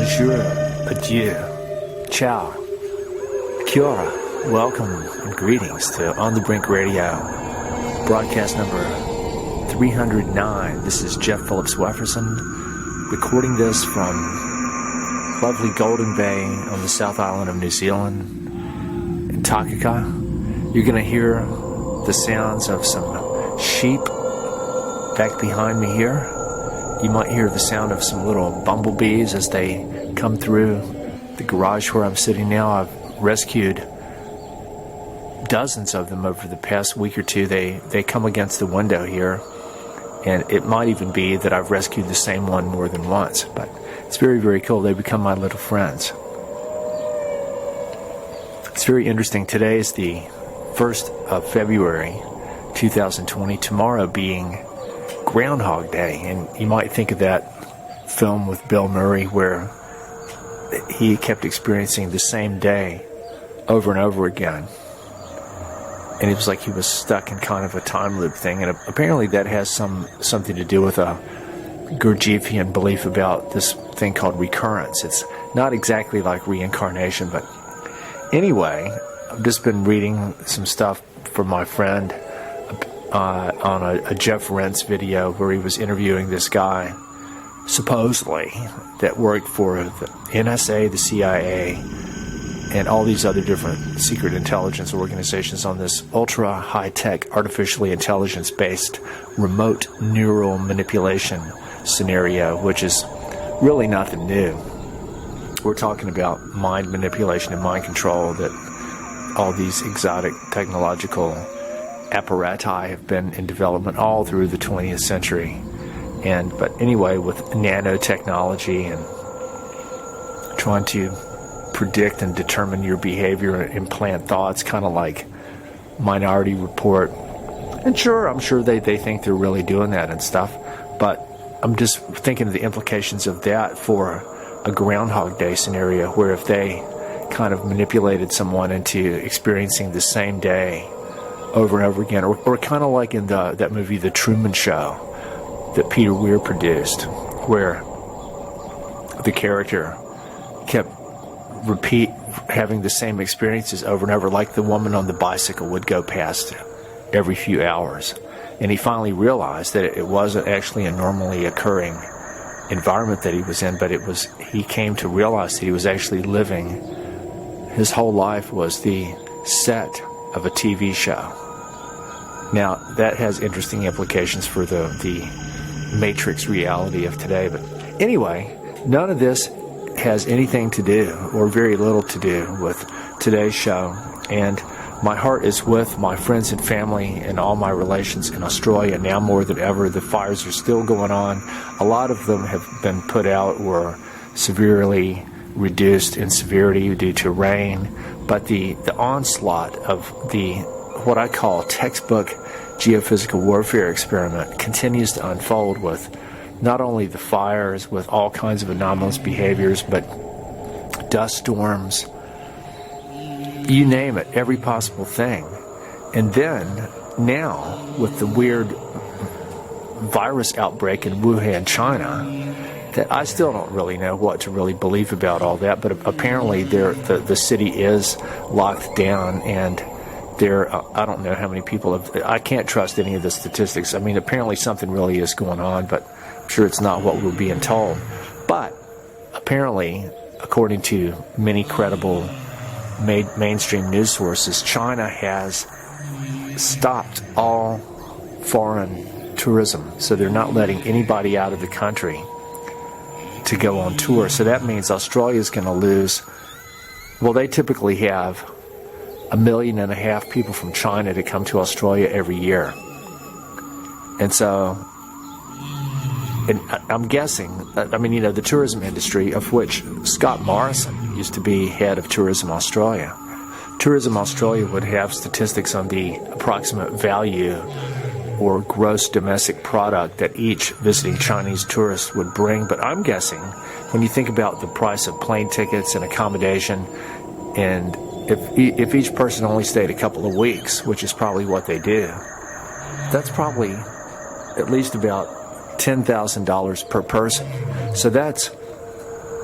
bonjour, adieu, ciao, kia ora, welcome and greetings to On the Brink Radio, broadcast number 309. This is Jeff Phillips Wefferson, recording this from lovely Golden Bay on the South Island of New Zealand, in Takaka. You're going to hear the sounds of some sheep back behind me here. You might hear the sound of some little bumblebees as they come through the garage where I'm sitting now. I've rescued dozens of them over the past week or two. They come against the window here, and it might even be that I've rescued the same one more than once, but it's very, very cool. They become my little friends. It's very interesting. Today is the 1st of February 2020, tomorrow being Groundhog Day, and you might think of that film with Bill Murray where he kept experiencing the same day over and over again, and it was like he was stuck in kind of a time loop thing. And apparently that has something to do with a Gurdjieffian belief about this thing called recurrence. It's not exactly like reincarnation, but anyway, I've just been reading some stuff from my friend on a Jeff Rentz video where he was interviewing this guy, supposedly, that worked for the NSA, the CIA, and all these other different secret intelligence organizations on this ultra high-tech, artificially intelligence-based remote neural manipulation scenario, which is really nothing new. We're talking about mind manipulation and mind control, that all these exotic technological apparati have been in development all through the 20th century. But anyway, with nanotechnology and trying to predict and determine your behavior and implant thoughts, kind of like Minority Report. And sure, I'm sure they think they're really doing that and stuff, but I'm just thinking of the implications of that for a Groundhog Day scenario, where if they kind of manipulated someone into experiencing the same day over and over again, or kind of like in that movie The Truman Show that Peter Weir produced, where the character kept having the same experiences over and over, like the woman on the bicycle would go past every few hours, and he finally realized that it wasn't actually a normally occurring environment that he was in, but he came to realize that he was actually living, his whole life was the set of a TV show. Now, that has interesting implications for the Matrix reality of today. But anyway, none of this has anything to do, or very little to do, with today's show. And my heart is with my friends and family and all my relations in Australia now more than ever. The fires are still going on. A lot of them have been put out or severely reduced in severity due to rain. But the onslaught of what I call textbook geophysical warfare experiment continues to unfold, with not only the fires with all kinds of anomalous behaviors, but dust storms, you name it, every possible thing. And then now with the weird virus outbreak in Wuhan, China, that I still don't really know what to really believe about all that, but apparently the city is locked down, and I don't know how many people I can't trust any of the statistics. I mean, apparently something really is going on, but I'm sure it's not what we're being told. But apparently, according to many credible mainstream news sources, China has stopped all foreign tourism. So they're not letting anybody out of the country to go on tour. So that means Australia's going to lose, well, they typically have 1.5 million people from China to come to Australia every year. And so, and I'm guessing, I mean, the tourism industry, of which Scott Morrison used to be head of Tourism Australia. Tourism Australia would have statistics on the approximate value or gross domestic product that each visiting Chinese tourist would bring. But I'm guessing, when you think about the price of plane tickets and accommodation, and if each person only stayed a couple of weeks, which is probably what they do, that's probably at least about $10,000 per person. So that's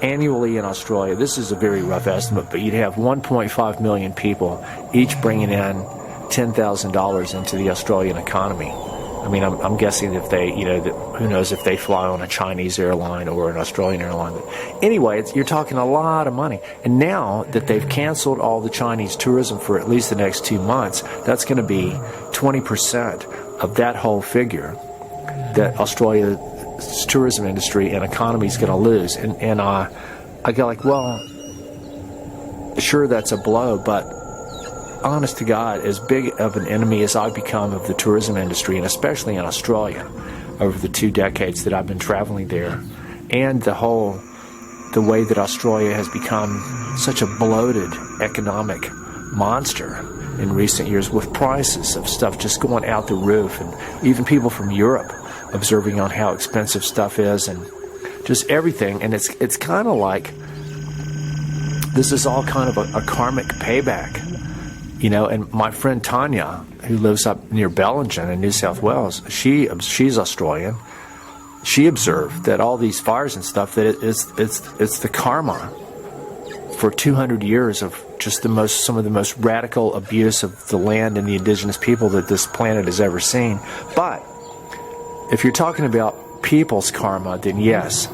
annually in Australia, this is a very rough estimate, but you'd have 1.5 million people, each bringing in $10,000 into the Australian economy. I mean, I'm guessing if they, who knows if they fly on a Chinese airline or an Australian airline. But anyway, you're talking a lot of money. And now that they've canceled all the Chinese tourism for at least the next 2 months, that's going to be 20% of that whole figure that Australia's tourism industry and economy is going to lose. And I go like, well, sure, that's a blow, but honest to God, as big of an enemy as I've become of the tourism industry, and especially in Australia, over the 2 decades that I've been traveling there, and the way that Australia has become such a bloated economic monster in recent years, with prices of stuff just going out the roof, and even people from Europe observing on how expensive stuff is, and just everything. And it's kind of like this is all kind of a karmic payback. And my friend Tanya, who lives up near Bellingen in New South Wales, she's Australian. She observed that all these fires and stuff, that it's the karma for 200 years of just some of the most radical abuse of the land and the indigenous people that this planet has ever seen. But if you're talking about people's karma, then yes.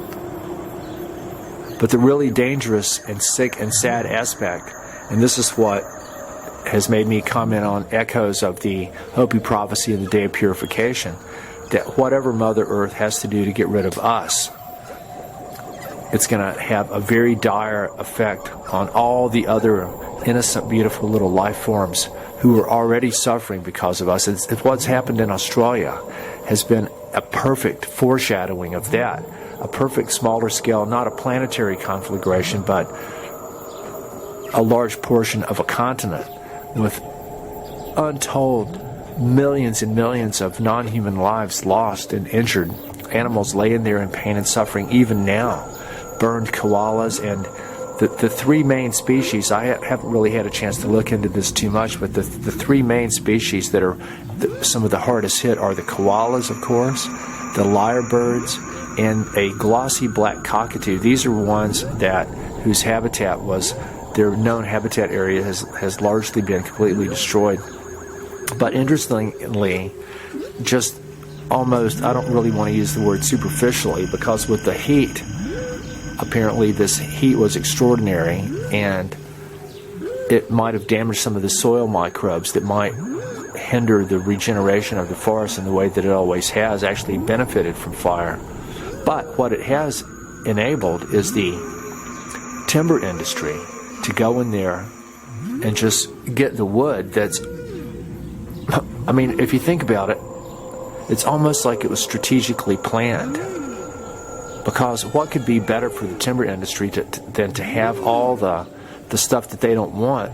But the really dangerous and sick and sad aspect, and this is what has made me comment on echoes of the Hopi prophecy of the Day of Purification, that whatever Mother Earth has to do to get rid of us, it's going to have a very dire effect on all the other innocent, beautiful little life forms who are already suffering because of us. It's what's happened in Australia has been a perfect foreshadowing of that, a perfect smaller scale, not a planetary conflagration, but a large portion of a continent with untold millions and millions of non-human lives lost and injured, animals laying there in pain and suffering even now, burned koalas, and the 3 main species. I haven't really had a chance to look into this too much, but the 3 main species that are some of the hardest hit are the koalas, of course, the lyrebirds, and a glossy black cockatoo. These are ones whose habitat their known habitat area has largely been completely destroyed. But interestingly, just almost, I don't really want to use the word superficially, because with the heat, apparently this heat was extraordinary, and it might have damaged some of the soil microbes that might hinder the regeneration of the forest in the way that it always has, actually benefited from fire. But what it has enabled is the timber industry to go in there and just get the wood that's, I mean, if you think about it, it's almost like it was strategically planned. Because what could be better for the timber industry than to have all the stuff that they don't want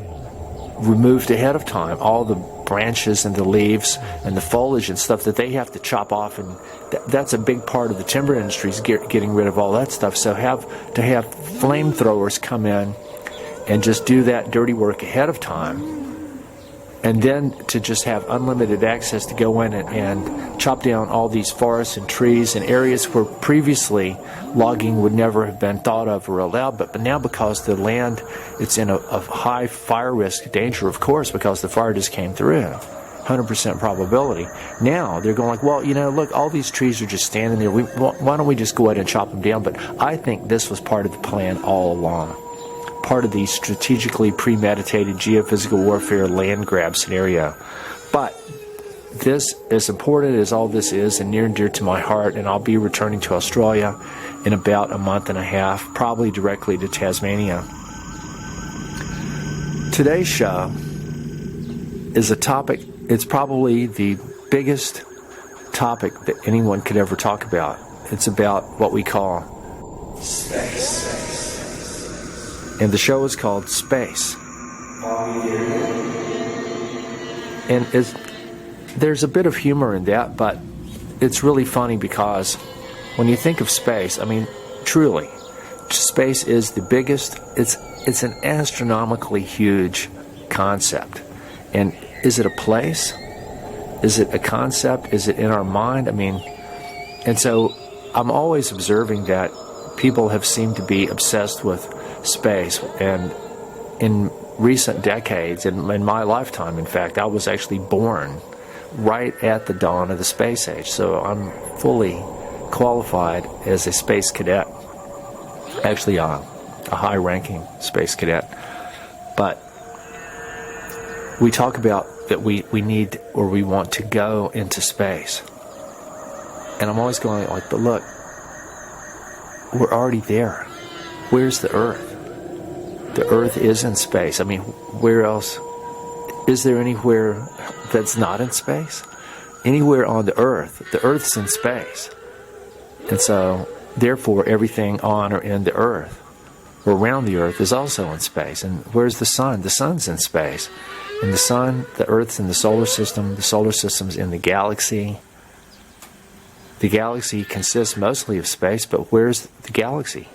removed ahead of time, all the branches and the leaves and the foliage and stuff that they have to chop off, and that's a big part of the timber industry is getting rid of all that stuff. So have flamethrowers come in and just do that dirty work ahead of time, and then to just have unlimited access to go in and chop down all these forests and trees in areas where previously logging would never have been thought of or allowed. But now, because the land, it's in a high fire risk danger, of course, because the fire just came through, 100% probability. Now they're going like, well, look, all these trees are just standing there. Why don't we just go ahead and chop them down? But I think this was part of the plan all along. Part of the strategically premeditated geophysical warfare land grab scenario. But this, as important as all this is and near and dear to my heart, and I'll be returning to Australia in about a month and a half, probably directly to Tasmania. Today's show is a topic, it's probably the biggest topic that anyone could ever talk about. It's about what we call space. And the show is called Space. And there's a bit of humor in that, but it's really funny because when you think of space, I mean, truly, space is the biggest, it's an astronomically huge concept. And is it a place? Is it a concept? Is it in our mind? I mean, and so I'm always observing that people have seemed to be obsessed with space. And in recent decades, in my lifetime, in fact, I was actually born right at the dawn of the space age. So I'm fully qualified as a space cadet, actually a high-ranking space cadet. But we talk about that we need or we want to go into space. And I'm always going like, but look, we're already there. Where's the Earth? The Earth is in space. I mean, where else? Is there anywhere that's not in space? Anywhere on the Earth's in space. And so, therefore, everything on or in the Earth, or around the Earth, is also in space. And where's the Sun? The Sun's in space. And the Sun, the Earth's in the solar system's in the galaxy. The galaxy consists mostly of space, but where's the galaxy?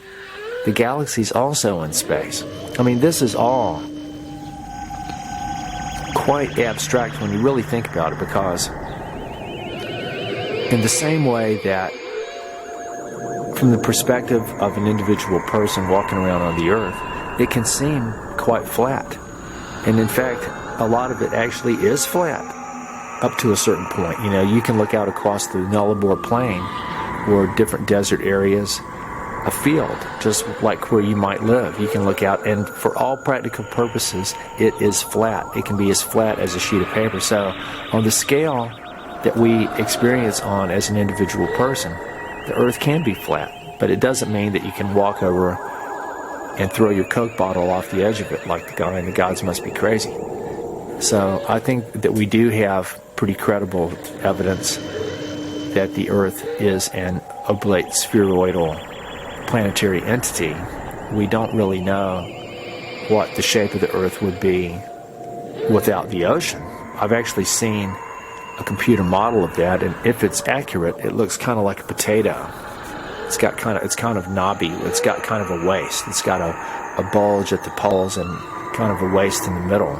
The galaxy's also in space. I mean, this is all quite abstract when you really think about it, because in the same way that from the perspective of an individual person walking around on the Earth, it can seem quite flat. And in fact, a lot of it actually is flat up to a certain point. You know, you can look out across the Nullarbor Plain or different desert areas, a field, just like where you might live. You can look out, and for all practical purposes, it is flat. It can be as flat as a sheet of paper. So on the scale that we experience on as an individual person, the Earth can be flat, but it doesn't mean that you can walk over and throw your Coke bottle off the edge of it like the guy in The Gods Must Be Crazy. So I think that we do have pretty credible evidence that the Earth is an oblate spheroidal planetary entity. We don't really know what the shape of the Earth would be without the ocean. I've actually seen a computer model of that, and if it's accurate, it looks kind of like a potato. It's kind of knobby. It's got kind of a waist. It's got a bulge at the poles and kind of a waist in the middle.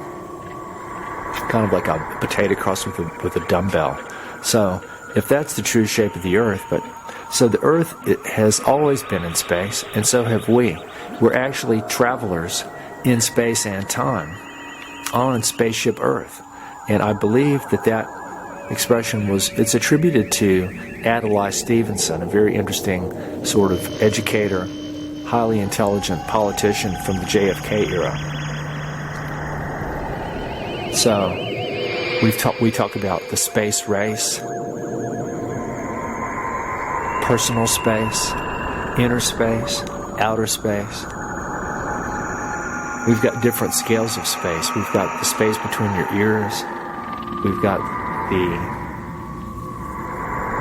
Kind of like a potato crossed with a dumbbell. So if that's the true shape of the Earth, so the Earth, it has always been in space, and so have we. We're actually travelers in space and time on Spaceship Earth. And I believe that expression it's attributed to Adlai Stevenson, a very interesting sort of educator, highly intelligent politician from the JFK era. So we talk about the space race, personal space, inner space, outer space. We've got different scales of space. We've got the space between your ears. We've got the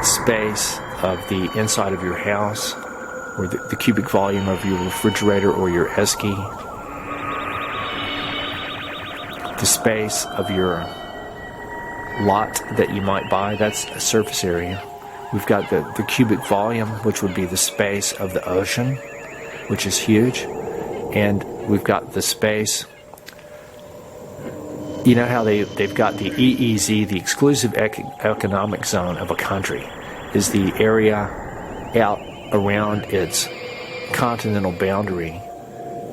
space of the inside of your house, or the cubic volume of your refrigerator or your esky. The space of your lot that you might buy, that's a surface area. We've got the cubic volume, which would be the space of the ocean, which is huge. And we've got the space, you know how they've got the EEZ, the exclusive economic zone of a country, is the area out around its continental boundary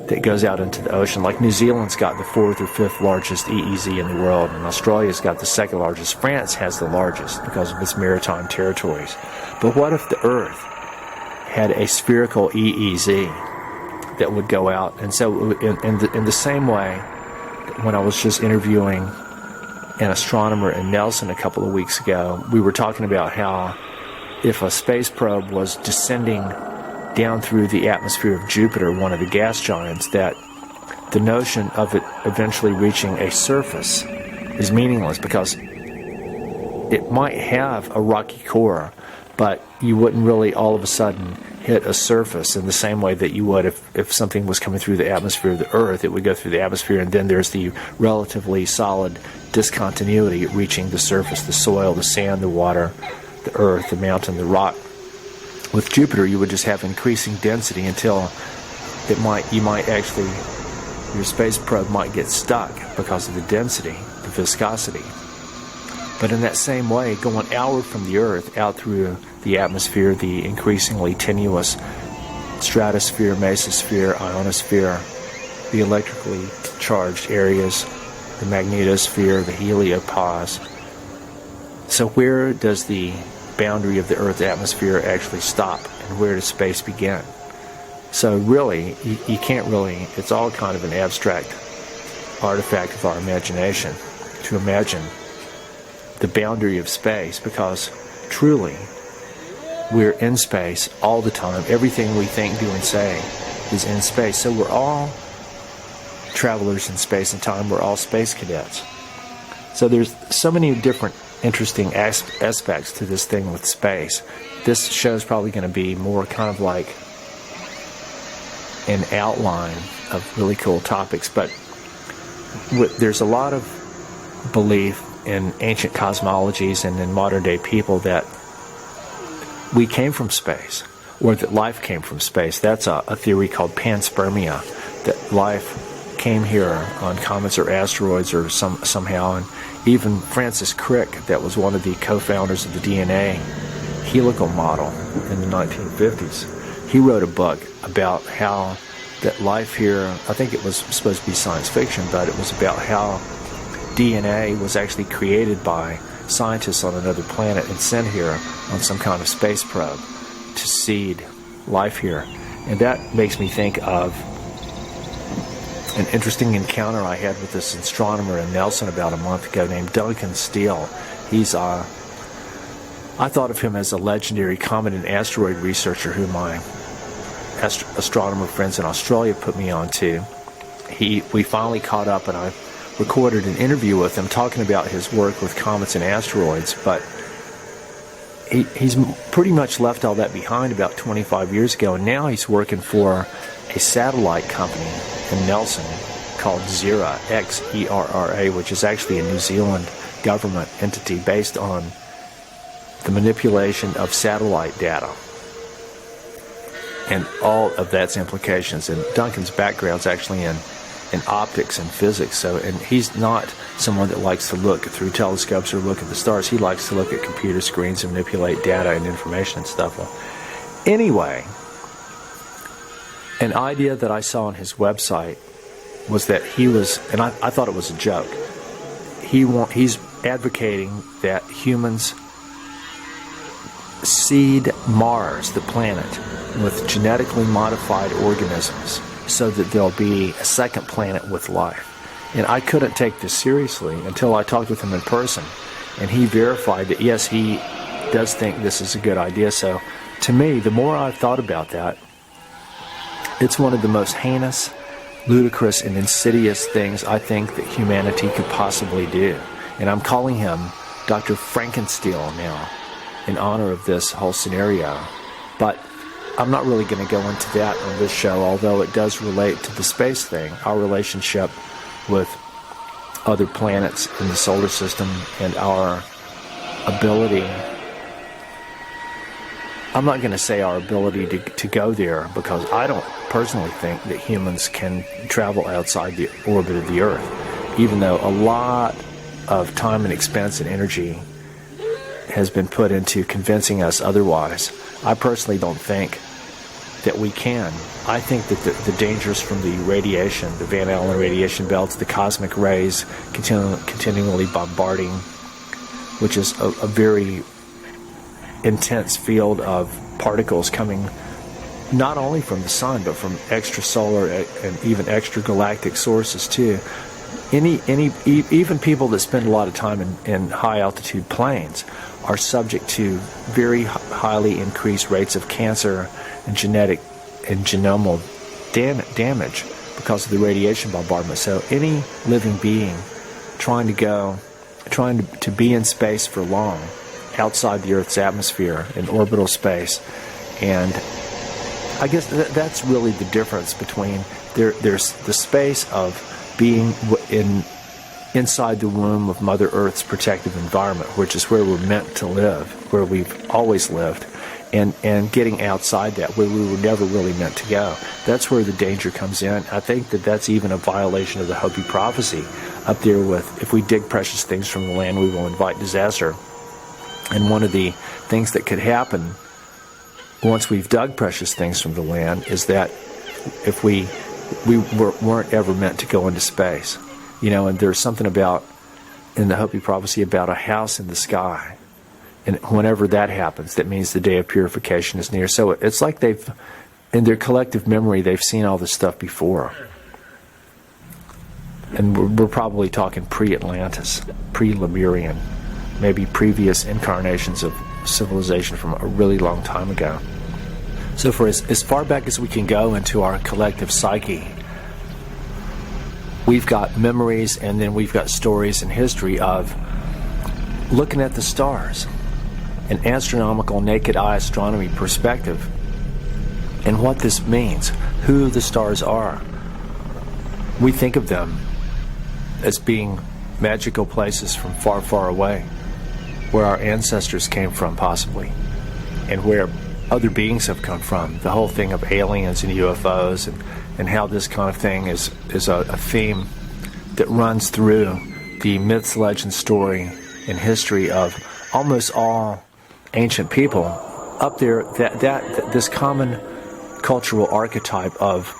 that goes out into the ocean. Like New Zealand's got the 4th or 5th largest EEZ in the world, and Australia's got the 2nd largest. France has the largest because of its maritime territories. But what if the Earth had a spherical EEZ that would go out? And so in the same way, when I was just interviewing an astronomer in Nelson a couple of weeks ago, we were talking about how if a space probe was descending down through the atmosphere of Jupiter, one of the gas giants, that the notion of it eventually reaching a surface is meaningless, because it might have a rocky core, but you wouldn't really all of a sudden hit a surface in the same way that you would if something was coming through the atmosphere of the Earth. It would go through the atmosphere, and then there's the relatively solid discontinuity reaching the surface, the soil, the sand, the water, the earth, the mountain, the rock. With Jupiter, you would just have increasing density until your space probe might get stuck because of the density, the viscosity. But in that same way, going outward from the Earth, out through the atmosphere, the increasingly tenuous stratosphere, mesosphere, ionosphere, the electrically charged areas, the magnetosphere, the heliopause. So where does the boundary of the Earth's atmosphere actually stop, and where does space begin? So really, you can't really, it's all kind of an abstract artifact of our imagination to imagine the boundary of space, because truly we're in space all the time. Everything we think, do, and say is in space. So we're all travelers in space and time. We're all space cadets. So there's so many different interesting aspects to this thing with space. This show is probably going to be more kind of like an outline of really cool topics, but there's a lot of belief in ancient cosmologies and in modern day people that we came from space, or that life came from space. That's a theory called panspermia, that life came here on comets or asteroids or somehow. And even Francis Crick, that was one of the co-founders of the DNA helical model in the 1950s, he wrote a book about how that life here, I think it was supposed to be science fiction, but it was about how DNA was actually created by scientists on another planet and sent here on some kind of space probe to seed life here. And that makes me think of an interesting encounter I had with this astronomer in Nelson about a month ago named Duncan Steele. I thought of him as a legendary comet and asteroid researcher who my astronomer friends in Australia put me on to. We finally caught up, and I recorded an interview with him talking about his work with comets and asteroids, but he's pretty much left all that behind about 25 years ago, and now he's working for a satellite company in Nelson called Xera, Xerra, which is actually a New Zealand government entity based on the manipulation of satellite data and all of that's implications. And Duncan's background's actually in optics and physics, and he's not someone that likes to look through telescopes or look at the stars. He likes to look at computer screens and manipulate data and information and stuff. Well, anyway, an idea that I saw on his website was that he was, and I thought it was a joke, he's advocating that humans seed Mars, the planet, with genetically modified organisms so that there'll be a second planet with life. And I couldn't take this seriously until I talked with him in person, and he verified that yes, he does think this is a good idea. So to me, the more I've thought about that, it's one of the most heinous, ludicrous, and insidious things I think that humanity could possibly do. And I'm calling him Dr. Frankenstein now in honor of this whole scenario. But I'm not really going to go into that on this show, although it does relate to the space thing, our relationship with other planets in the solar system and our ability, I'm not going to say our ability to go there, because I don't personally think that humans can travel outside the orbit of the Earth, even though a lot of time and expense and energy has been put into convincing us otherwise. I personally don't think that we can. I think that the dangers from the radiation, the Van Allen radiation belts, the cosmic rays continually bombarding, which is a very intense field of particles coming not only from the sun, but from extrasolar and even extragalactic sources too. Even people that spend a lot of time in high altitude planes are subject to very highly increased rates of cancer and genetic and genomal damage because of the radiation bombardment. So any living being trying to be in space for long, outside the Earth's atmosphere, in orbital space, and I guess that's really the difference between there's the space of being inside the womb of Mother Earth's protective environment, which is where we're meant to live, where we've always lived, and getting outside that, where we were never really meant to go. That's where the danger comes in. I think that that's even a violation of the Hopi prophecy up there with, if we dig precious things from the land, we will invite disaster. And one of the things that could happen once we've dug precious things from the land is that if we weren't ever meant to go into space. And there's something about, in the Hopi prophecy, about a house in the sky. And whenever that happens, that means the day of purification is near. So it's like in their collective memory, they've seen all this stuff before. And we're probably talking pre-Atlantis, pre-Lemurian, maybe previous incarnations of civilization from a really long time ago. So for as far back as we can go into our collective psyche, we've got memories, and then we've got stories and history of looking at the stars, an astronomical naked eye astronomy perspective, and what this means, who the stars are. We think of them as being magical places from far, far away, where our ancestors came from possibly, and where other beings have come from. The whole thing of aliens and UFOs and how this kind of thing is a theme that runs through the myths, legends, story, and history of almost all ancient people. Up there, that this common cultural archetype of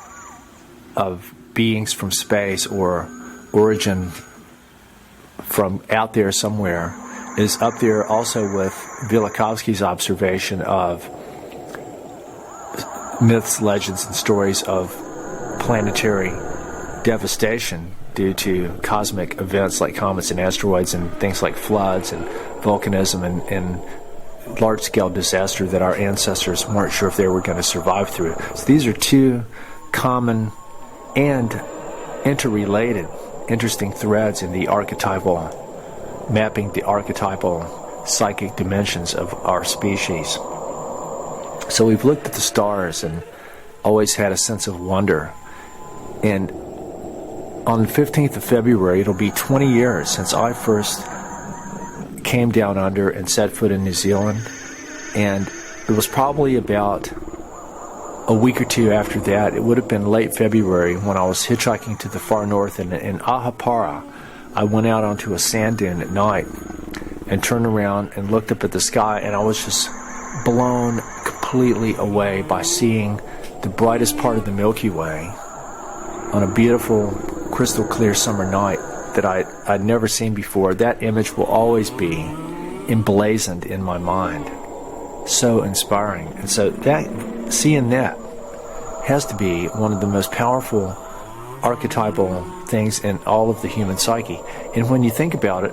beings from space or origin from out there somewhere is up there also with Velikovsky's observation of myths, legends, and stories of planetary devastation due to cosmic events like comets and asteroids and things like floods and volcanism and large-scale disaster that our ancestors weren't sure if they were going to survive through. So these are two common and interrelated, interesting threads in the archetypal, mapping the archetypal psychic dimensions of our species. So we've looked at the stars and always had a sense of wonder. And on the 15th of February, it'll be 20 years since I first came down under and set foot in New Zealand. And it was probably about a week or two after that. It would have been late February when I was hitchhiking to the far north in Ahapara. I went out onto a sand dune at night and turned around and looked up at the sky, and I was just blown completely away by seeing the brightest part of the Milky Way on a beautiful, crystal clear summer night that I'd never seen before. That image will always be emblazoned in my mind. So inspiring. And so seeing that has to be one of the most powerful archetypal things in all of the human psyche. And when you think about it,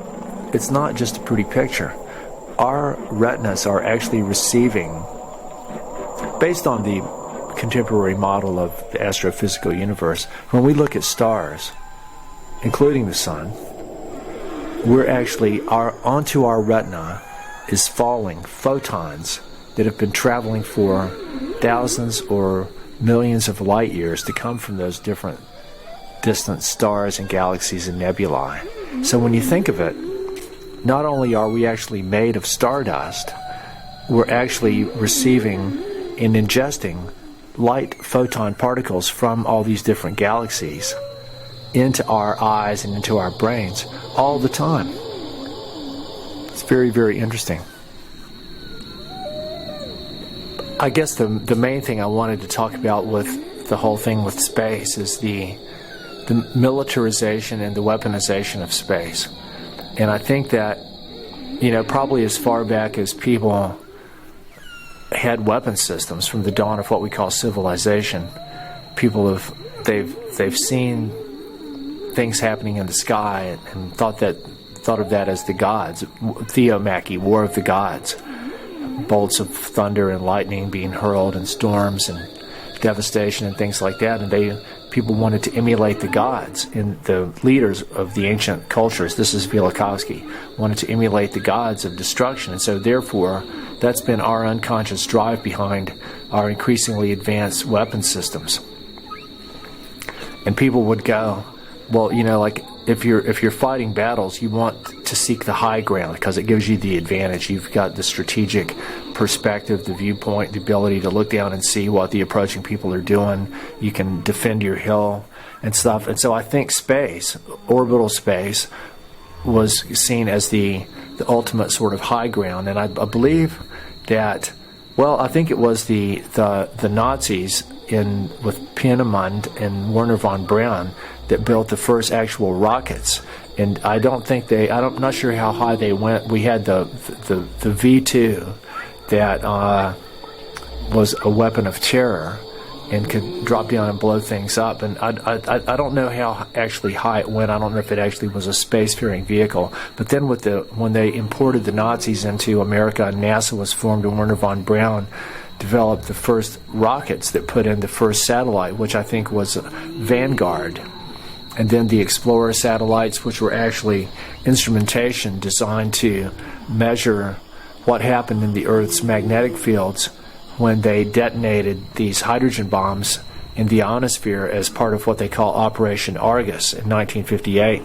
it's not just a pretty picture. Our retinas are actually receiving, based on the contemporary model of the astrophysical universe, when we look at stars, including the sun, we're actually, onto our retina is falling photons that have been traveling for thousands or millions of light years to come from those different distant stars and galaxies and nebulae. So when you think of it, not only are we actually made of stardust, we're actually receiving and ingesting light photon particles from all these different galaxies into our eyes and into our brains all the time. It's very, very interesting. I guess the main thing I wanted to talk about with the whole thing with space is the militarization and the weaponization of space. And I think that, probably as far back as people had weapon systems from the dawn of what we call civilization, people they've seen things happening in the sky and thought of that as the gods. Theomachy, War of the Gods. Bolts of thunder and lightning being hurled and storms and devastation and things like that. And people wanted to emulate the gods, and the leaders of the ancient cultures, this is Velikovsky, wanted to emulate the gods of destruction. And so therefore, that's been our unconscious drive behind our increasingly advanced weapon systems. And people would go, well, like if you're fighting battles, you want to seek the high ground because it gives you the advantage. You've got the strategic perspective, the viewpoint, the ability to look down and see what the approaching people are doing. You can defend your hill and stuff. And so I think space, orbital space, was seen as the ultimate sort of high ground. And I believe that Well, I think it was the Nazis with Peenemund and Werner von Braun that built the first actual rockets. And I don't think I'm not sure how high they went. We had the V2 that was a weapon of terror and could drop down and blow things up. And I don't know how actually high it went. I don't know if it actually was a spacefaring vehicle. But then when they imported the Nazis into America and NASA was formed, and Werner von Braun developed the first rockets that put in the first satellite, which I think was Vanguard. And then the Explorer satellites, which were actually instrumentation designed to measure what happened in the Earth's magnetic fields when they detonated these hydrogen bombs in the ionosphere as part of what they call Operation Argus in 1958.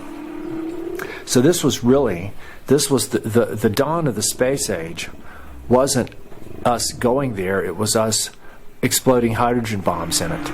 So this was the dawn of the space age. Wasn't us going there, it was us exploding hydrogen bombs in it.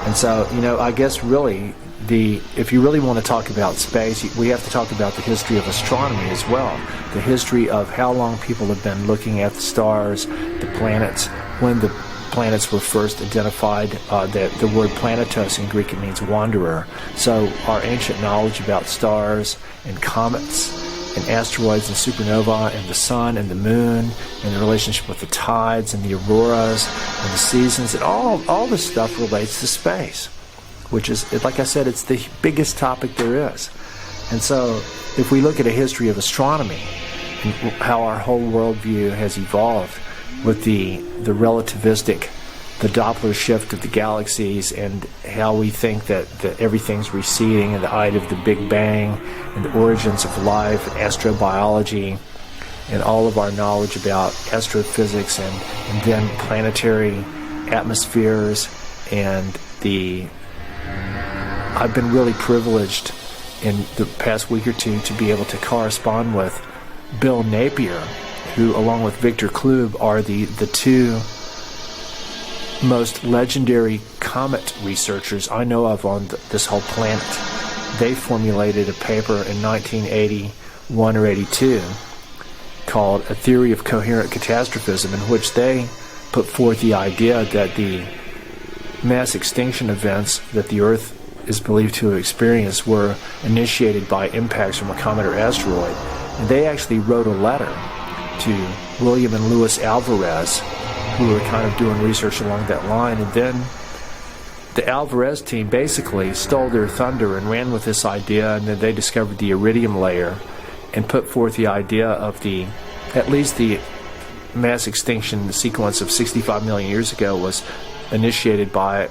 And so, I guess really, if you really want to talk about space, we have to talk about the history of astronomy as well. The history of how long people have been looking at the stars, the planets, when the planets were first identified. The word planetos in Greek, it means wanderer. So our ancient knowledge about stars and comets and asteroids and supernovae and the sun and the moon and the relationship with the tides and the auroras and the seasons, and all this stuff relates to space, which is, like I said, it's the biggest topic there is. And so if we look at a history of astronomy and how our whole worldview has evolved with the relativistic, the Doppler shift of the galaxies, and how we think that everything's receding in the height of the Big Bang, and the origins of life, and astrobiology, and all of our knowledge about astrophysics, and then planetary atmospheres, and I've been really privileged in the past week or two to be able to correspond with Bill Napier, who, along with Victor Klube, are the two most legendary comet researchers I know of on this whole planet. They formulated a paper in 1981 or 82 called A Theory of Coherent Catastrophism, in which they put forth the idea that the mass extinction events that the Earth is believed to have experienced were initiated by impacts from a comet or asteroid. And they actually wrote a letter to William and Louis Alvarez, who were kind of doing research along that line. And then the Alvarez team basically stole their thunder and ran with this idea, and then they discovered the iridium layer and put forth the idea of at least the mass extinction sequence of 65 million years ago was initiated by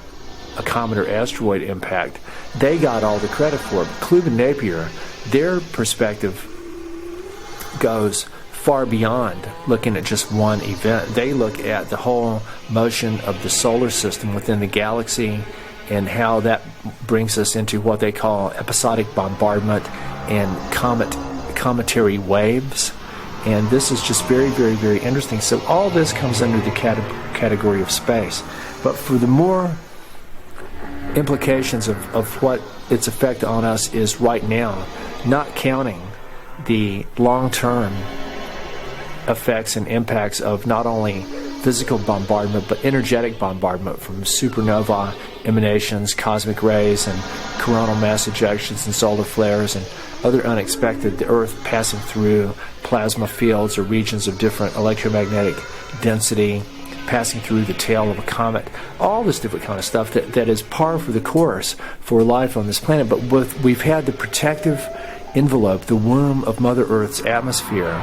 a comet or asteroid impact. They got all the credit for it. But Klube and Napier, their perspective goes far beyond looking at just one event. They look at the whole motion of the solar system within the galaxy and how that brings us into what they call episodic bombardment and cometary waves. And this is just very, very, very interesting. So all this comes under the category of space. But for the more implications of what its effect on us is right now, not counting the long-term effects and impacts of not only physical bombardment but energetic bombardment from supernova emanations, cosmic rays, and coronal mass ejections and solar flares and other unexpected, the Earth passing through plasma fields or regions of different electromagnetic density, passing through the tail of a comet, all this different kind of stuff that is par for the course for life on this planet. But we've had the protective envelope, the womb of Mother Earth's atmosphere,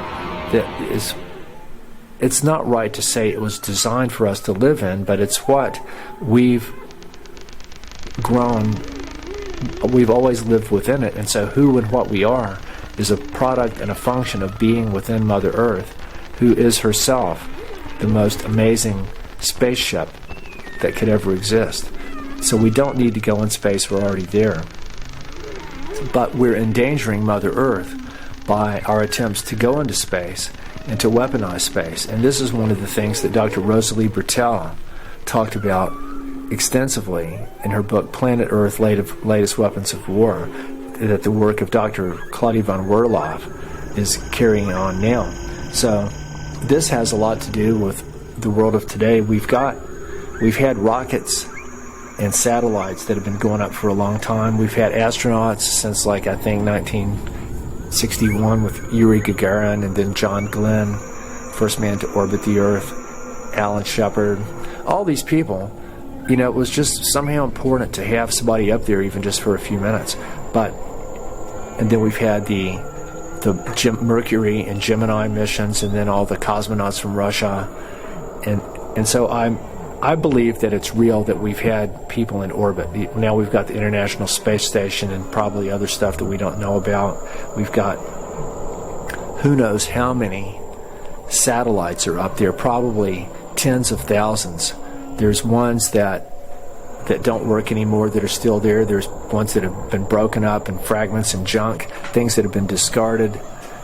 it's not right to say it was designed for us to live in, but it's what we've always lived within it. And so who and what we are is a product and a function of being within Mother Earth, who is herself the most amazing spaceship that could ever exist. So we don't need to go in space, we're already there. But we're endangering Mother Earth by our attempts to go into space and to weaponize space. And this is one of the things that Dr. Rosalie Bertell talked about extensively in her book Planet Earth, Latest Weapons of War, that the work of Dr. Claudia von Werloff is carrying on now. So this has a lot to do with the world of today, we've had rockets and satellites that have been going up for a long time. We've had astronauts since, like, I think 1961 with Yuri Gagarin, and then John Glenn, first man to orbit the Earth, Alan Shepard, all these people. You know, it was just somehow important to have somebody up there even just for a few minutes. And then we've had the Mercury and Gemini missions, and then all the cosmonauts from Russia. And so I believe that it's real that we've had people in orbit. Now we've got the International Space Station and probably other stuff that we don't know about. We've got who knows how many satellites are up there, probably tens of thousands. There's ones that don't work anymore that are still there. There's ones that have been broken up in fragments and junk, things that have been discarded.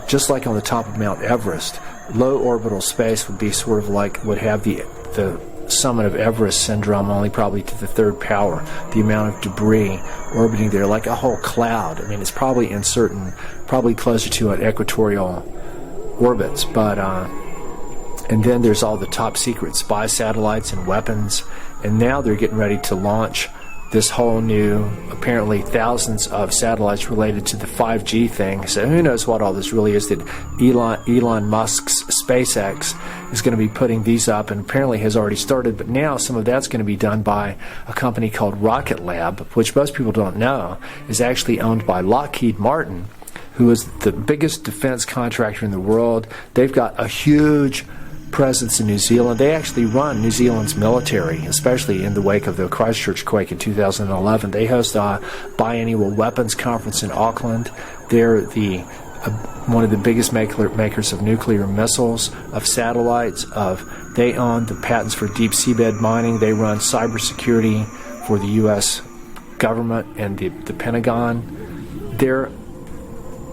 Just like on the top of Mount Everest, low orbital space would be sort of like, would have the summit of Everest syndrome, only probably to the third power. The amount of debris orbiting there, like a whole cloud. I mean, it's probably probably closer to an equatorial orbits, but and then there's all the top secret spy satellites and weapons, and now they're getting ready to launch this whole new, apparently thousands of satellites related to the 5G thing. So who knows what all this really is, that Elon Musk's SpaceX is going to be putting these up, and apparently has already started, but now some of that's going to be done by a company called Rocket Lab, which most people don't know is actually owned by Lockheed Martin, who is the biggest defense contractor in the world. They've got a huge presence in New Zealand. They actually run New Zealand's military, especially in the wake of the Christchurch quake in 2011. They host a biannual weapons conference in Auckland. They're one of the biggest makers of nuclear missiles, of satellites, they own the patents for deep seabed mining. They run cybersecurity for the U.S. government and the Pentagon. Their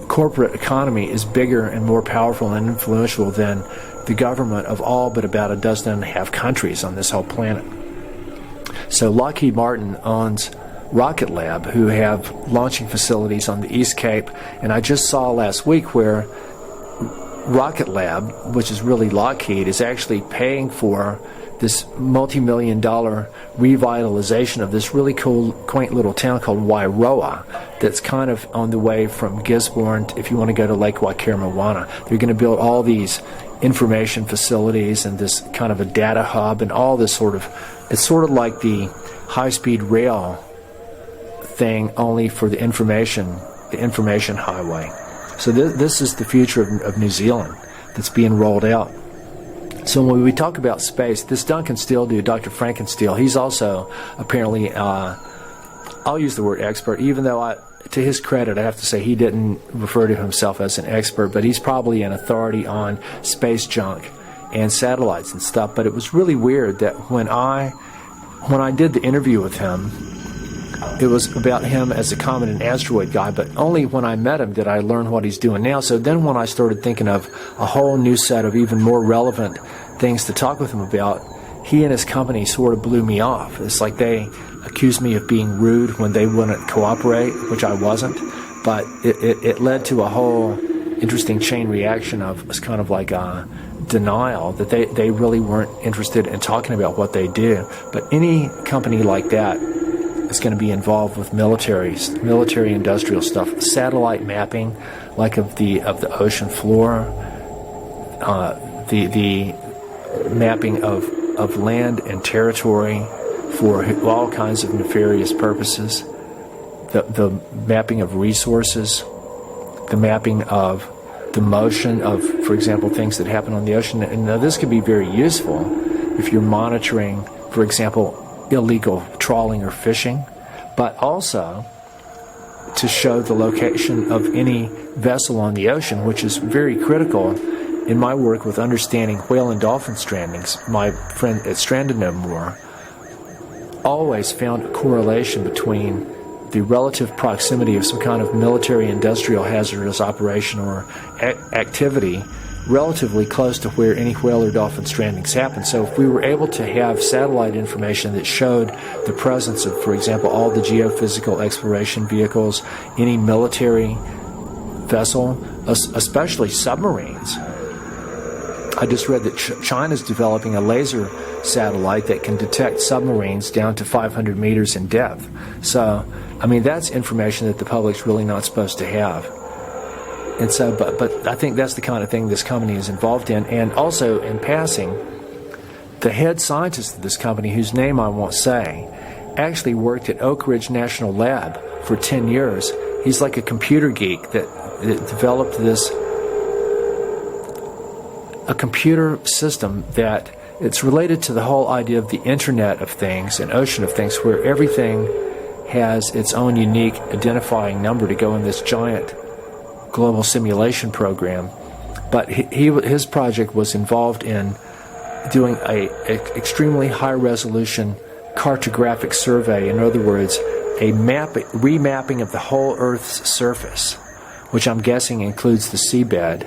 corporate economy is bigger and more powerful and influential than the government of all but about a dozen and a half countries on this whole planet. So Lockheed Martin owns Rocket Lab, who have launching facilities on the East Cape, and I just saw last week where Rocket Lab, which is really Lockheed, is actually paying for this multi-million-dollar revitalization of this really cool, quaint little town called Wairoa that's kind of on the way from Gisborne, if you want to go to Lake Waikaremoana. They're going to build all these information facilities and this kind of a data hub and all this it's sort of like the high-speed rail thing, only for the information highway. So this is the future of New Zealand that's being rolled out. So when we talk about space, this Duncan Steele dude, Dr. Frankensteele, he's also apparently, I'll use the word expert, even though to his credit, I have to say he didn't refer to himself as an expert, but he's probably an authority on space junk and satellites and stuff. But it was really weird that when I did the interview with him, it was about him as a comet and asteroid guy, but only when I met him did I learn what he's doing now. So then when I started thinking of a whole new set of even more relevant things to talk with him about, he and his company sort of blew me off. It's like they accused me of being rude when they wouldn't cooperate, which I wasn't. But it led to a whole interesting chain reaction of it's kind of like a denial that they really weren't interested in talking about what they do. But any company like that is going to be involved with military industrial stuff, satellite mapping, like of the ocean floor, the mapping of land and territory for all kinds of nefarious purposes, the mapping of resources, the mapping of the motion of, for example, things that happen on the ocean. And now this could be very useful if you're monitoring, for example, illegal trawling or fishing, but also to show the location of any vessel on the ocean, which is very critical in my work with understanding whale and dolphin strandings. My friend at Stranded No More always found a correlation between the relative proximity of some kind of military industrial hazardous operation or activity relatively close to where any whale or dolphin strandings happen. So if we were able to have satellite information that showed the presence of, for example, all the geophysical exploration vehicles, any military vessel, especially submarines, I just read that China's developing a laser satellite that can detect submarines down to 500 meters in depth. So, I mean, that's information that the public's really not supposed to have. And so, but I think that's the kind of thing this company is involved in. And also, in passing, the head scientist of this company, whose name I won't say, actually worked at Oak Ridge National Lab for 10 years. He's like a computer geek that developed a computer system that it's related to the whole idea of the Internet of Things and Ocean of Things, where everything has its own unique identifying number to go in this giant global simulation program. But his project was involved in doing a extremely high-resolution cartographic survey. In other words, a remapping of the whole Earth's surface, which I'm guessing includes the seabed,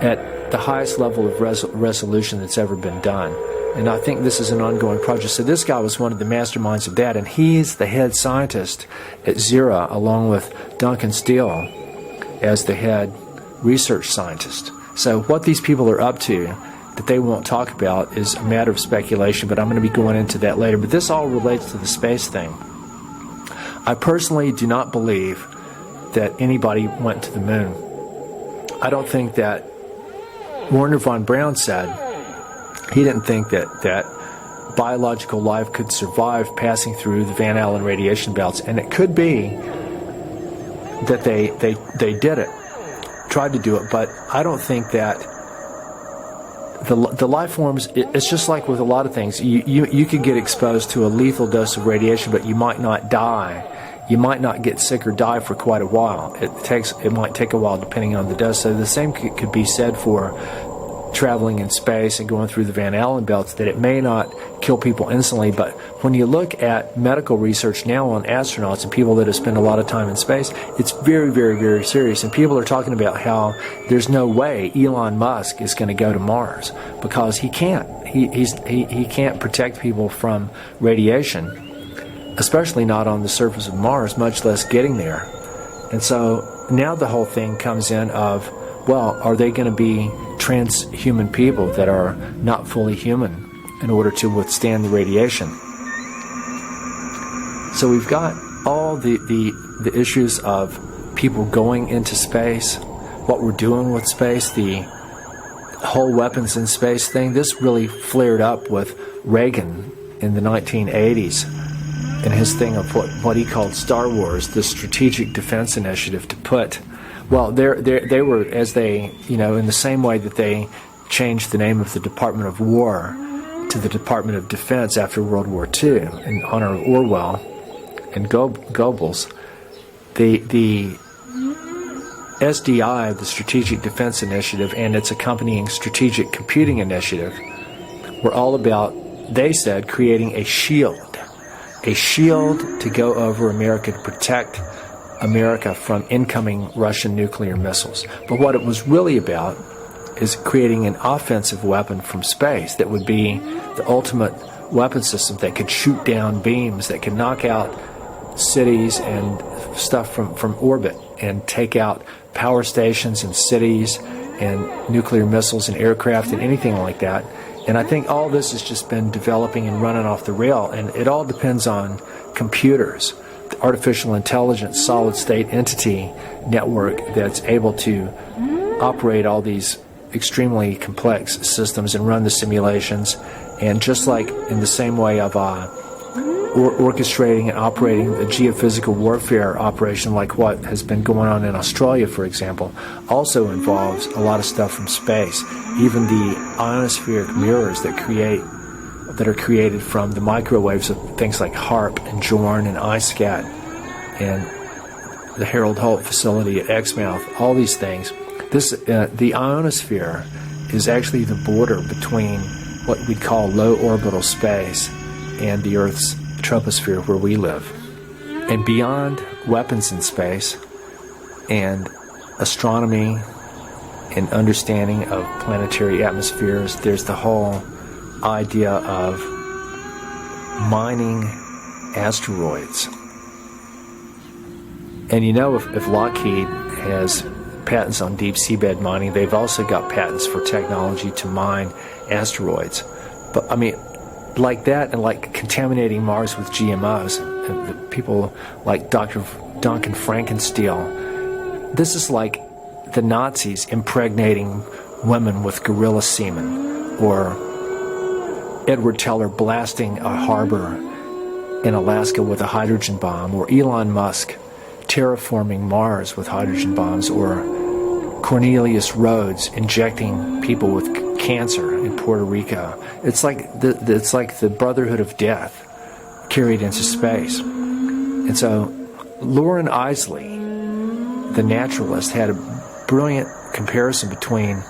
at the highest level of resolution that's ever been done. And I think this is an ongoing project. So this guy was one of the masterminds of that, and he's the head scientist at Zera, along with Duncan Steele as the head research scientist. So what these people are up to that they won't talk about is a matter of speculation, but I'm going to be going into that later. But this all relates to the space thing. I personally do not believe that anybody went to the moon. I don't think that Werner von Braun said he didn't think that biological life could survive passing through the Van Allen radiation belts, and it could be that they did it, tried to do it, but I don't think that the life forms, it's just like with a lot of things. You could get exposed to a lethal dose of radiation, but you might not die. You might not get sick or die for quite a while. It might take a while depending on the dose. So the same could be said for traveling in space and going through the Van Allen belts, that it may not kill people instantly, but when you look at medical research now on astronauts and people that have spent a lot of time in space, it's very, very, very serious. And people are talking about how there's no way Elon Musk is going to go to Mars because he can't. He can't protect people from radiation, especially not on the surface of Mars, much less getting there. And so now the whole thing comes in of, well, are they going to be transhuman people that are not fully human in order to withstand the radiation? So we've got all the issues of people going into space, what we're doing with space, the whole weapons in space thing. This really flared up with Reagan in the 1980s and his thing of what he called Star Wars, the Strategic Defense Initiative, to put, well, they were, as they, in the same way that they changed the name of the Department of War to the Department of Defense after World War II in honor of Orwell and Goebbels, the SDI, the Strategic Defense Initiative, and its accompanying Strategic Computing Initiative were all about, they said, creating a shield to go over America to protect America from incoming Russian nuclear missiles. But what it was really about is creating an offensive weapon from space that would be the ultimate weapon system that could shoot down beams, that could knock out cities and stuff from orbit and take out power stations and cities and nuclear missiles and aircraft and anything like that. And I think all this has just been developing and running off the rail, and it all depends on computers, the artificial intelligence solid-state entity network that's able to operate all these extremely complex systems and run the simulations. And just like in the same way of orchestrating and operating the geophysical warfare operation, like what has been going on in Australia, for example, also involves a lot of stuff from space. Even the ionospheric mirrors that are created from the microwaves of things like HARP and JORN and iSCAT and the Harold Holt facility at Exmouth, all these things. The ionosphere is actually the border between what we'd call low orbital space and the Earth's troposphere where we live. And beyond weapons in space and astronomy and understanding of planetary atmospheres, there's the whole idea of mining asteroids. And if Lockheed has patents on deep seabed mining. They've also got patents for technology to mine asteroids. But I mean, like that, and like contaminating Mars with GMOs, and the people like Dr. Duncan Frankensteel. This is like the Nazis impregnating women with gorilla semen, or Edward Teller blasting a harbor in Alaska with a hydrogen bomb, or Elon Musk terraforming Mars with hydrogen bombs, or Cornelius Rhodes injecting people with cancer in Puerto Rico. It's like the Brotherhood of Death carried into space. And so Lauren Isley, the naturalist, had a brilliant comparison between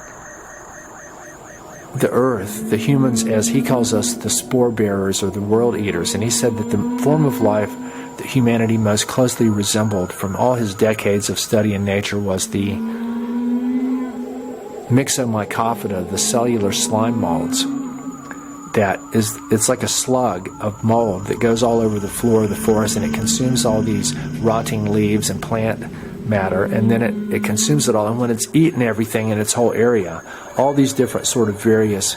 the Earth, the humans, as he calls us, the spore bearers or the world eaters. And he said that the form of life that humanity most closely resembled from all his decades of study in nature was the Myxomycophyta, the cellular slime molds. It's like a slug of mold that goes all over the floor of the forest, and it consumes all these rotting leaves and plant matter, and then it consumes it all. And when it's eaten everything in its whole area, all these different sort of various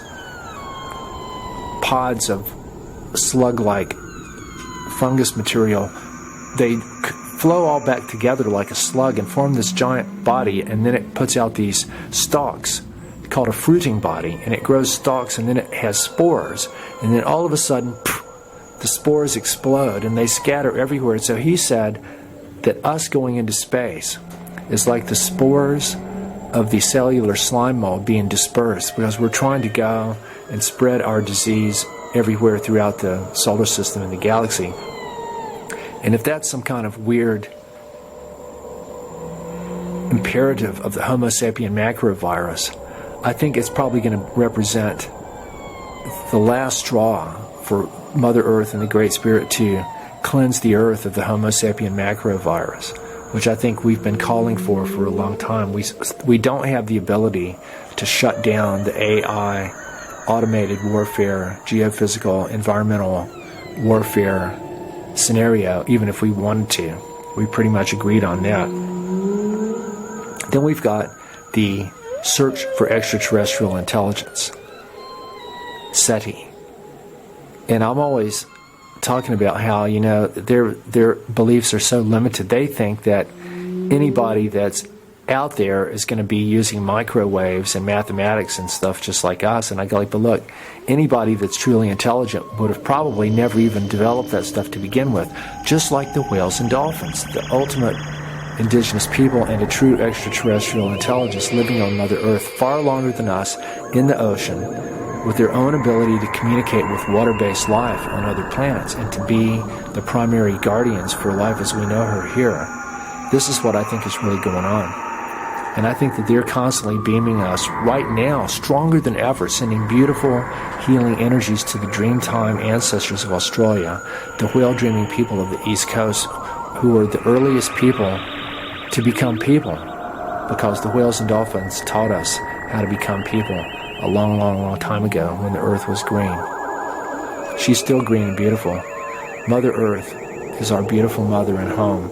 pods of slug-like fungus material, they flow all back together like a slug and form this giant body, and then it puts out these stalks called a fruiting body, and it grows stalks, and then it has spores, and then all of a sudden the spores explode and they scatter everywhere. So he said that us going into space is like the spores of the cellular slime mold being dispersed, because we're trying to go and spread our disease everywhere throughout the solar system and the galaxy. And if that's some kind of weird imperative of the Homo sapien macrovirus, I think it's probably going to represent the last straw for Mother Earth and the Great Spirit to cleanse the Earth of the Homo sapien macrovirus, which I think we've been calling for a long time. We don't have the ability to shut down the AI, automated warfare, geophysical, environmental warfare scenario, even if we wanted to. We pretty much agreed on that. Then we've got the search for extraterrestrial intelligence, SETI. And I'm always talking about how, you know, their beliefs are so limited. They think that anybody that's out there is going to be using microwaves and mathematics and stuff just like us. And I go like, but look, anybody that's truly intelligent would have probably never even developed that stuff to begin with, just like the whales and dolphins, the ultimate indigenous people and a true extraterrestrial intelligence living on Mother Earth far longer than us in the ocean, with their own ability to communicate with water-based life on other planets and to be the primary guardians for life as we know her here. This is what I think is really going on. And I think that they're constantly beaming us right now, stronger than ever, sending beautiful healing energies to the Dreamtime ancestors of Australia, the whale-dreaming people of the East Coast, who were the earliest people to become people, because the whales and dolphins taught us how to become people a long, long, long time ago when the earth was green. She's still green and beautiful. Mother Earth is our beautiful mother and home.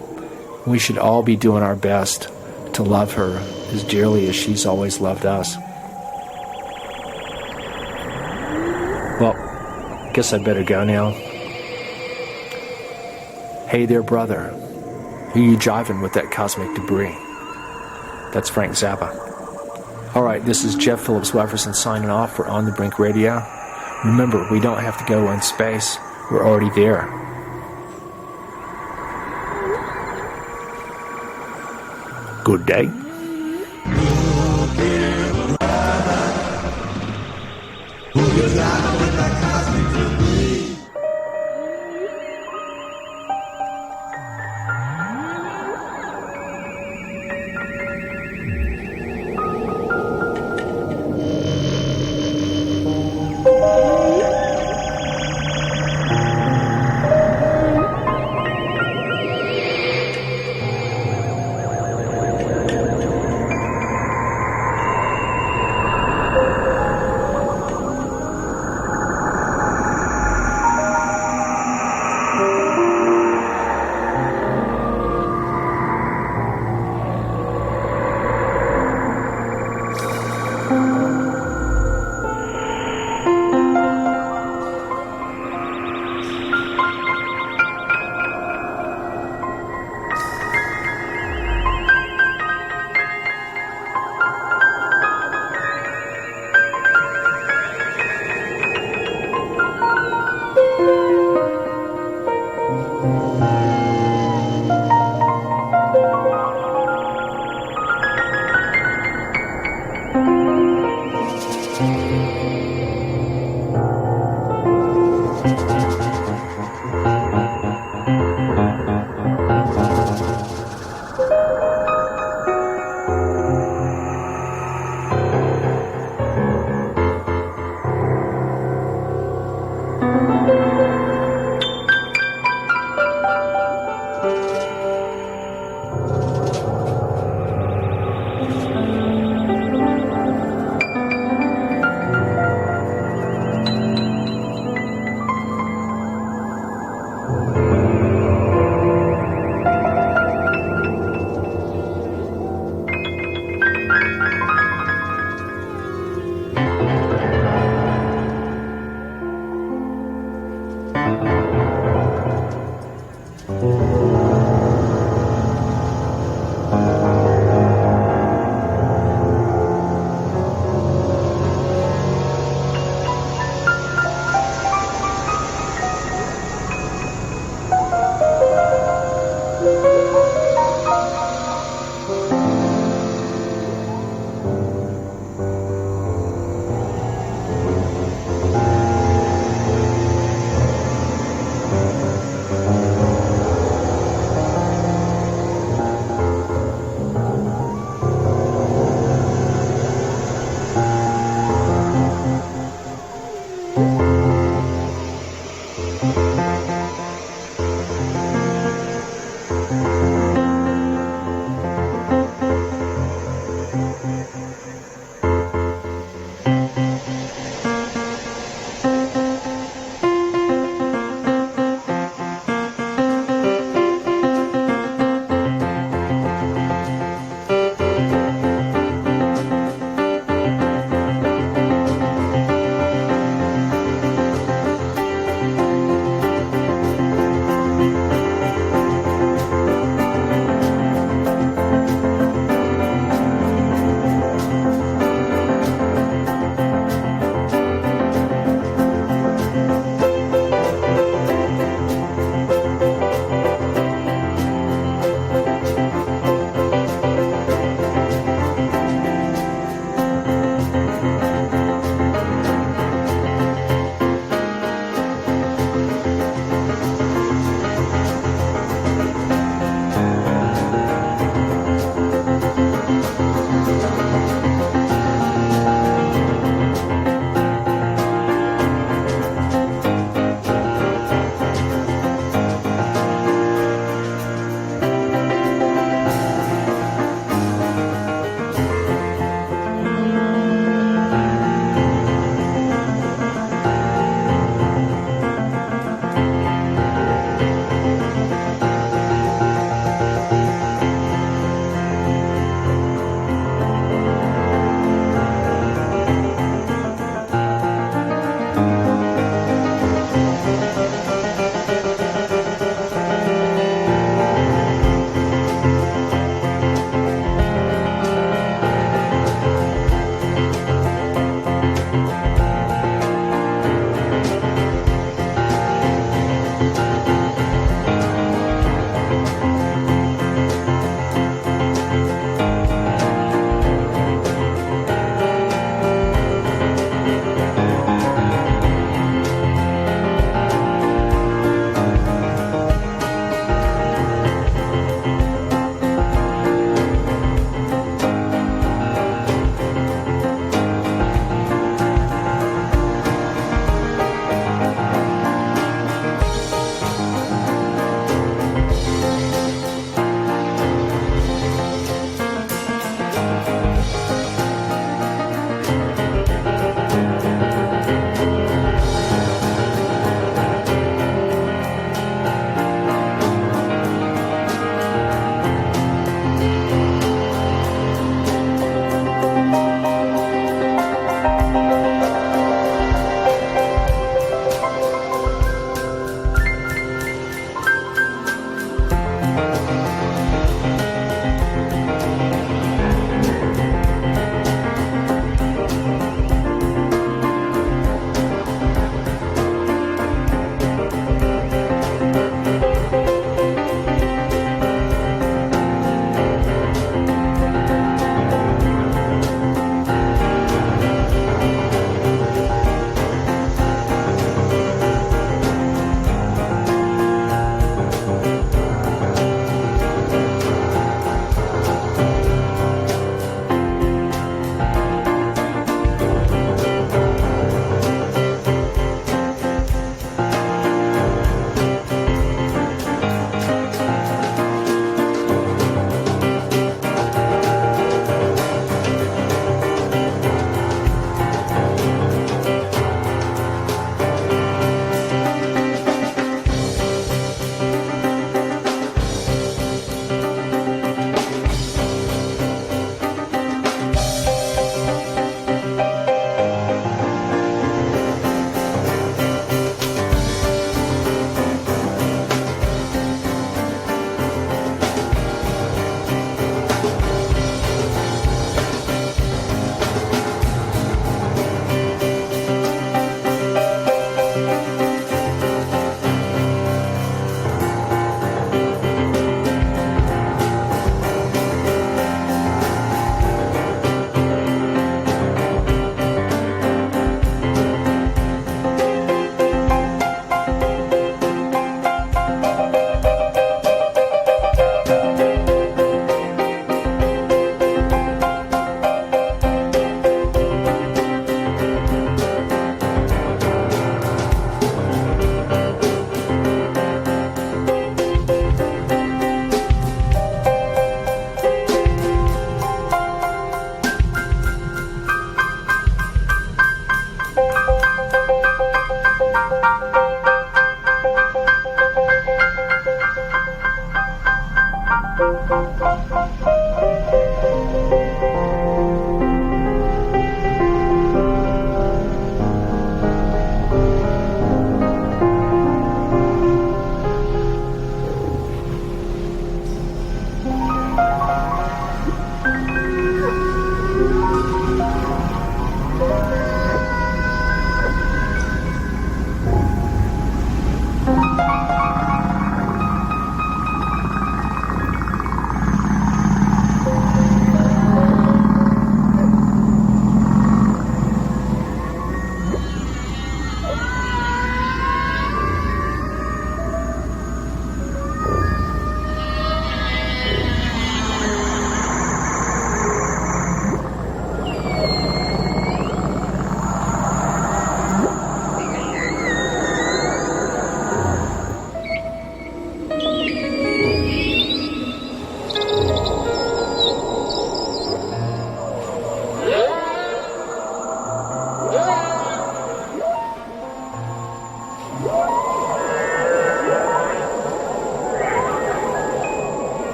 We should all be doing our best to love her as dearly as she's always loved us. Well, I guess I better go now. Hey there, brother. Who you jiving with that cosmic debris? That's Frank Zappa. Alright, this is Jeff Phillips Wefferson signing off for On the Brink Radio. Remember, we don't have to go in space. We're already there. Good day.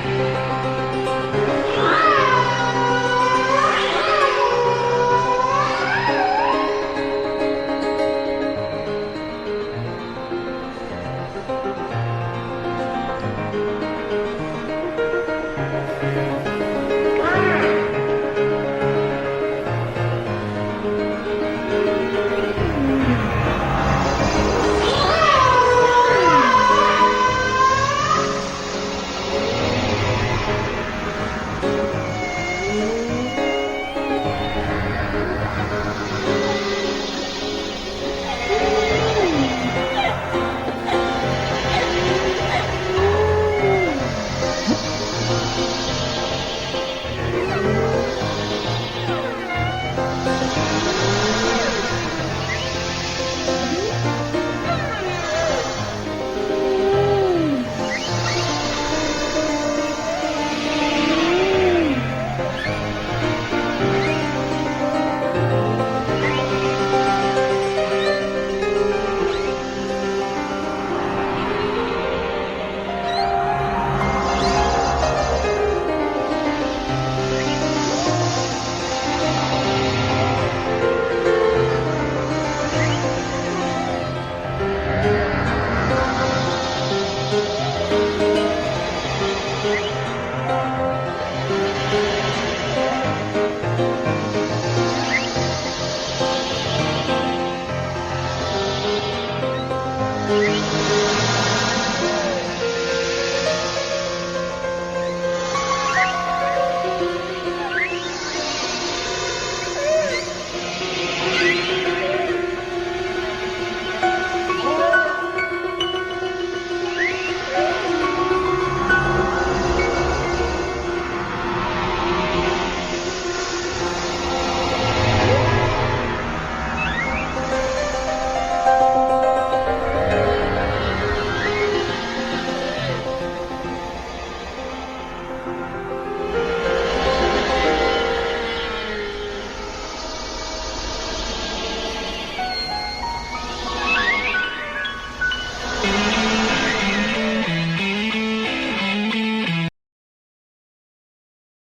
Bye.